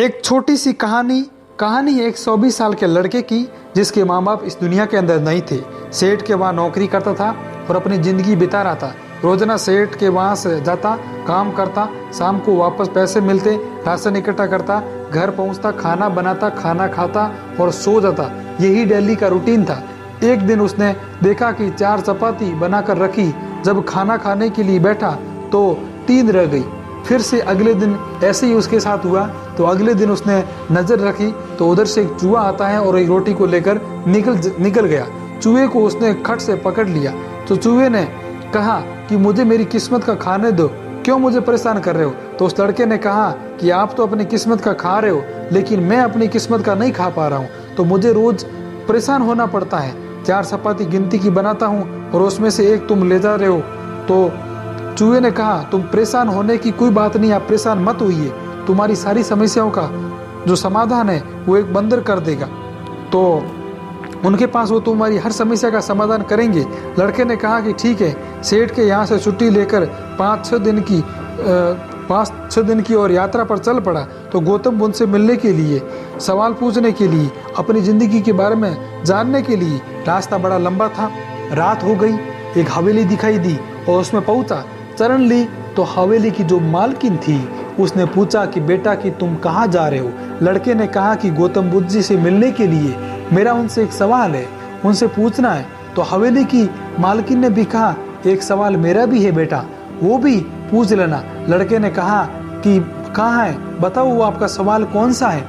एक छोटी सी कहानी है एक 120 साल के लड़के की जिसके माँ बाप इस दुनिया के अंदर नहीं थे। सेठ के वहाँ नौकरी करता था और अपनी ज़िंदगी बिता रहा था। रोजाना सेठ के वहाँ से जाता, काम करता, शाम को वापस पैसे मिलते, राशन इकट्ठा करता, घर पहुँचता, खाना बनाता, खाना खाता और सो जाता। यही डेली का रूटीन था। एक दिन उसने देखा कि 4 चपाती बनाकर रखी। जब खाना खाने के लिए बैठा तो 3 रह गई। फिर से अगले दिन ऐसे ही उसके साथ हुआ। तो अगले दिन उसने नज़र रखी तो उधर से एक चूहा आता है और एक रोटी को लेकर निकल गया। चूहे को उसने खट से पकड़ लिया। तो चूहे ने कहा कि मुझे मेरी किस्मत का खाने दो, क्यों मुझे परेशान कर रहे हो। तो उस लड़के ने कहा कि आप तो अपनी किस्मत का खा रहे हो, लेकिन मैं अपनी किस्मत का नहीं खा पा रहा हूँ, तो मुझे रोज़ परेशान होना पड़ता है। 4 चपाती गिनती की बनाता हूँ और उसमें से एक तुम ले जा रहे हो। तो चूहे ने कहा तुम परेशान होने की कोई बात नहीं, आप परेशान मत होइए, तुम्हारी सारी समस्याओं का जो समाधान है वो एक बंदर कर देगा। तो उनके पास वो तुम्हारी हर समस्या का समाधान करेंगे। लड़के ने कहा कि ठीक है। सेठ के यहाँ से छुट्टी लेकर 5-6 दिन की और यात्रा पर चल पड़ा। तो गौतम बुद्ध से मिलने के लिए, सवाल पूछने के लिए, अपनी ज़िंदगी के बारे में जानने के लिए। रास्ता बड़ा लंबा था। रात हो गई। एक हवेली दिखाई दी और उसमें पहुंचा। चरण ली तो हवेली की जो मालकिन थी उसने पूछा कि बेटा कि तुम कहाँ जा रहे हो। लड़के ने कहा कि गौतम बुद्ध जी से मिलने के लिए, मेरा उनसे एक सवाल है, उनसे पूछना है। तो हवेली की मालकिन ने भी कहा एक सवाल मेरा भी है बेटा, वो भी पूछ लेना। लड़के ने कहा कि कहाँ है, बताओ वो आपका सवाल कौन सा है।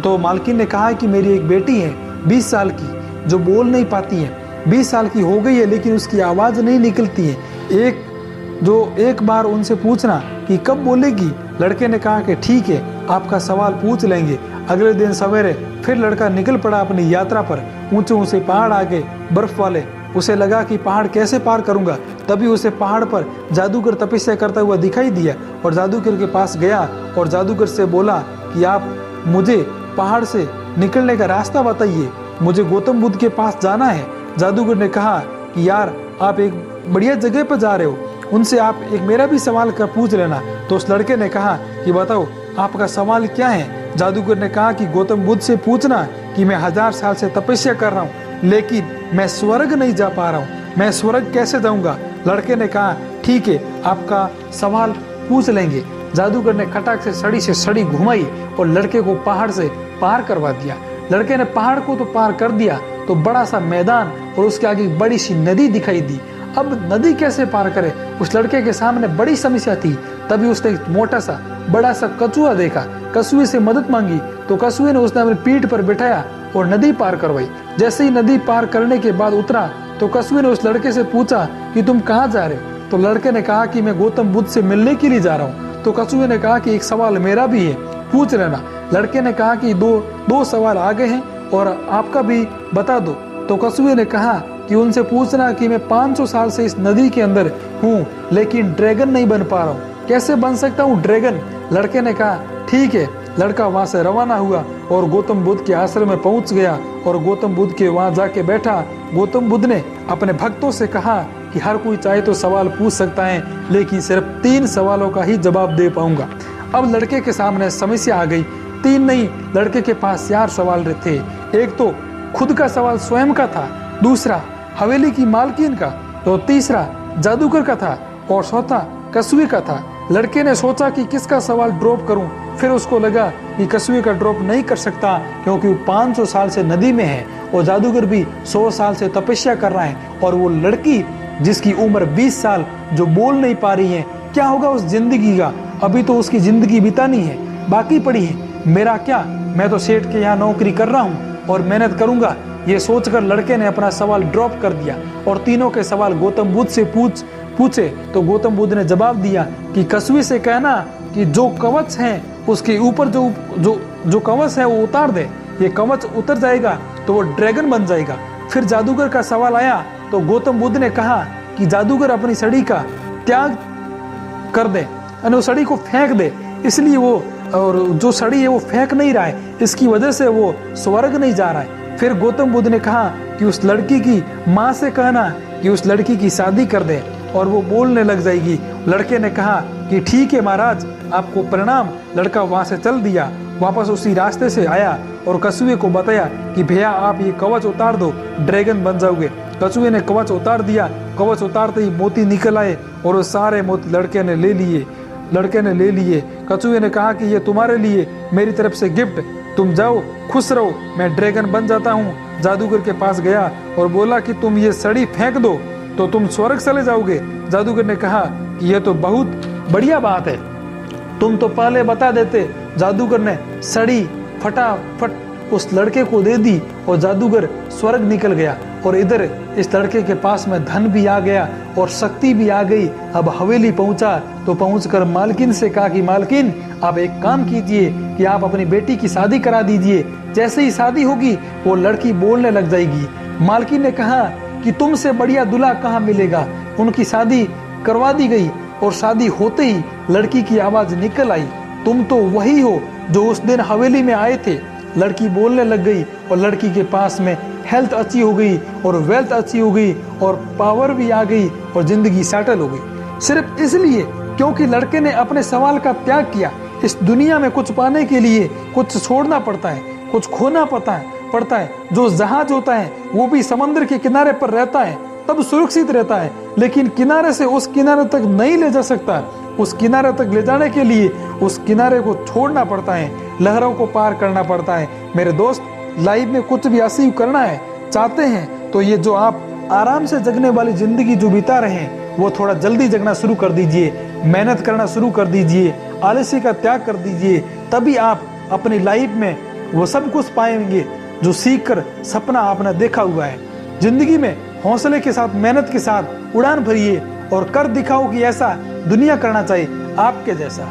तो मालकिन ने कहा कि मेरी एक बेटी है 20 साल की, जो बोल नहीं पाती है। 20 साल की हो गई है लेकिन उसकी आवाज़ नहीं निकलती है। एक बार उनसे पूछना कि कब बोलेगी। लड़के ने कहा कि ठीक है, आपका सवाल पूछ लेंगे। अगले दिन सवेरे फिर लड़का निकल पड़ा अपनी यात्रा पर। ऊंचे ऊंचे पहाड़ आगे, बर्फ वाले। उसे लगा कि पहाड़ कैसे पार करूंगा। तभी उसे पहाड़ पर जादूगर तपस्या करता हुआ दिखाई दिया और जादूगर के पास गया और जादूगर से बोला कि आप मुझे पहाड़ से निकलने का रास्ता बताइए, मुझे गौतम बुद्ध के पास जाना है। जादूगर ने कहा कि यार आप एक बढ़िया जगह पर जा रहे हो, उनसे आप एक मेरा भी सवाल कर पूछ लेना। तो उस लड़के ने कहा कि बताओ आपका सवाल क्या है। जादूगर ने कहा कि गौतम बुद्ध से पूछना कि मैं 1000 साल से तपस्या कर रहा हूँ लेकिन मैं स्वर्ग नहीं जा पा रहा हूँ, मैं स्वर्ग कैसे जाऊँगा। लड़के ने कहा ठीक है, आपका सवाल पूछ लेंगे। जादूगर ने खटाक से सड़ी घुमाई और लड़के को पहाड़ से पार करवा दिया। लड़के ने पहाड़ को तो पार कर दिया तो बड़ा सा मैदान और उसके आगे बड़ी सी नदी दिखाई दी। अब नदी कैसे पार करे, उस लड़के के सामने बड़ी समस्या थी। तभी उसने एक मोटा सा बड़ा सा कछुआ देखा। कछुए से मदद मांगी तो कछुए ने उसने अपनी पीठ पर बिठाया और नदी पार करवाई। जैसे ही नदी पार करने के बाद उतरा तो कछुए ने उस लड़के से पूछा कि तुम कहाँ जा रहे हो। तो लड़के ने कहा कि मैं गौतम बुद्ध से मिलने के लिए जा रहा हूँ। तो कछुए ने कहा कि एक सवाल मेरा भी है, पूछ लेना। लड़के ने कहा कि दो सवाल आगे हैं और आपका भी बता दो। तो कछुए ने कहा कि उनसे पूछना कि मैं 500 साल से इस नदी के अंदर हूँ लेकिन ड्रैगन नहीं बन पा रहा हूँ, कैसे बन सकता हूँ ड्रैगन। लड़के ने कहा ठीक है। लड़का वहाँ से रवाना हुआ और गौतम बुद्ध के आश्रम में पहुँच गया और गौतम बुद्ध के वहाँ जाके बैठा। गौतम बुद्ध ने अपने भक्तों से कहा कि हर कोई चाहे तो सवाल पूछ सकता है लेकिन सिर्फ 3 सवालों का ही जवाब दे पाऊंगा। अब लड़के के सामने समस्या आ गई। 3 नहीं, लड़के के पास 4 सवाल थे। एक तो खुद का सवाल स्वयं का था, दूसरा हवेली की मालकिन का, तो तीसरा जादूगर का था और चौथा कछुए का था। लड़के ने सोचा कि किसका सवाल ड्रॉप करूं। फिर उसको लगा कि कछुए का ड्रॉप नहीं कर सकता क्योंकि वो 500 साल से नदी में है और जादूगर भी 100 साल से तपस्या कर रहा है और वो लड़की जिसकी उम्र 20 साल जो बोल नहीं पा रही है, क्या होगा उस जिंदगी का। अभी तो उसकी जिंदगी बितानी है, बाकी पड़ी है। मेरा क्या, मैं तो सेठ के यहाँ नौकरी कर रहा हूँ और मेहनत करूंगा। ये सोचकर लड़के ने अपना सवाल ड्रॉप कर दिया और तीनों के सवाल गौतम बुद्ध से पूछे। तो गौतम बुद्ध ने जवाब दिया कि कछुए से कहना कि जो कवच है उसके ऊपर जो कवच है वो उतार दे, ये कवच उतर जाएगा तो वो ड्रैगन बन जाएगा। फिर जादूगर का सवाल आया तो गौतम बुद्ध ने कहा कि जादूगर अपनी छड़ी का त्याग कर दे, वो छड़ी को फेंक दे। इसलिए वो और जो छड़ी है वो फेंक नहीं रहा है, इसकी वजह से वो स्वर्ग नहीं जा रहा है। फिर गौतम बुद्ध ने कहा कि उस लड़की की माँ से कहना कि उस लड़की की शादी कर दे और वो बोलने लग जाएगी। लड़के ने कहा कि ठीक है महाराज, आपको प्रणाम। लड़का वहां से चल दिया वापस उसी रास्ते से आया और कछुए को बताया कि भैया आप ये कवच उतार दो, ड्रैगन बन जाओगे। कछुए ने कवच उतार दिया। कवच उतारते ही मोती निकल आए और वो सारे मोती लड़के ने ले लिए। कछुए ने कहा कि ये तुम्हारे लिए मेरी तरफ से गिफ्ट, तुम जाओ खुश रहो, मैं ड्रैगन बन जाता हूँ। जादूगर के पास गया और बोला कि तुम ये सड़ी फेंक दो तो तुम स्वर्ग चले जाओगे। जादूगर ने कहा कि यह तो बहुत बढ़िया बात है, तुम तो पहले बता देते। जादूगर ने सड़ी फटाफट उस लड़के को दे दी और जादूगर स्वर्ग निकल गया। और इधर इस लड़के के पास में धन भी आ गया और शक्ति भी आ गई। अब हवेली पहुंचा तो पहुंचकर मालकिन से कहा कि मालकिन आप एक काम कीजिए कि आप अपनी बेटी की शादी करा दीजिए। जैसे ही शादी होगी वो लड़की बोलने लग जाएगी। मालकिन ने कहा कि तुमसे बढ़िया दूल्हा कहाँ मिलेगा। उनकी शादी करवा दी गई और शादी होते ही लड़की की आवाज निकल आई, तुम तो वही हो जो उस दिन हवेली में आए थे। लड़की बोलने लग गई और लड़की के पास में हेल्थ अच्छी हो गई और वेल्थ अच्छी हो गई और पावर भी आ गई और जिंदगी सेटल हो गई। सिर्फ इसलिए क्योंकि लड़के ने अपने सवाल का त्याग किया। इस दुनिया में कुछ पाने के लिए कुछ छोड़ना पड़ता है, कुछ खोना पड़ता है। जो जहाज होता है वो भी समंदर के किनारे पर रहता है तब सुरक्षित रहता है, लेकिन किनारे से उस किनारे तक नहीं ले जा सकता। उस किनारे तक ले जाने के लिए उस किनारे को छोड़ना पड़ता है, लहरों को पार करना पड़ता है। मेरे दोस्त, लाइफ में कुछ भी अचीव करना है चाहते हैं तो ये जो आप आराम से जगने वाली जिंदगी जो बिता रहे हैं वो थोड़ा जल्दी जगना शुरू कर दीजिए, मेहनत करना शुरू कर दीजिए, आलस्य का त्याग कर दीजिए। तभी आप अपनी लाइफ में वो सब कुछ पाएंगे जो सीख कर सपना आपने देखा हुआ है। जिंदगी में हौसले के साथ, मेहनत के साथ उड़ान भरिए और कर दिखाओ कि ऐसा दुनिया करना चाहिए आपके जैसा।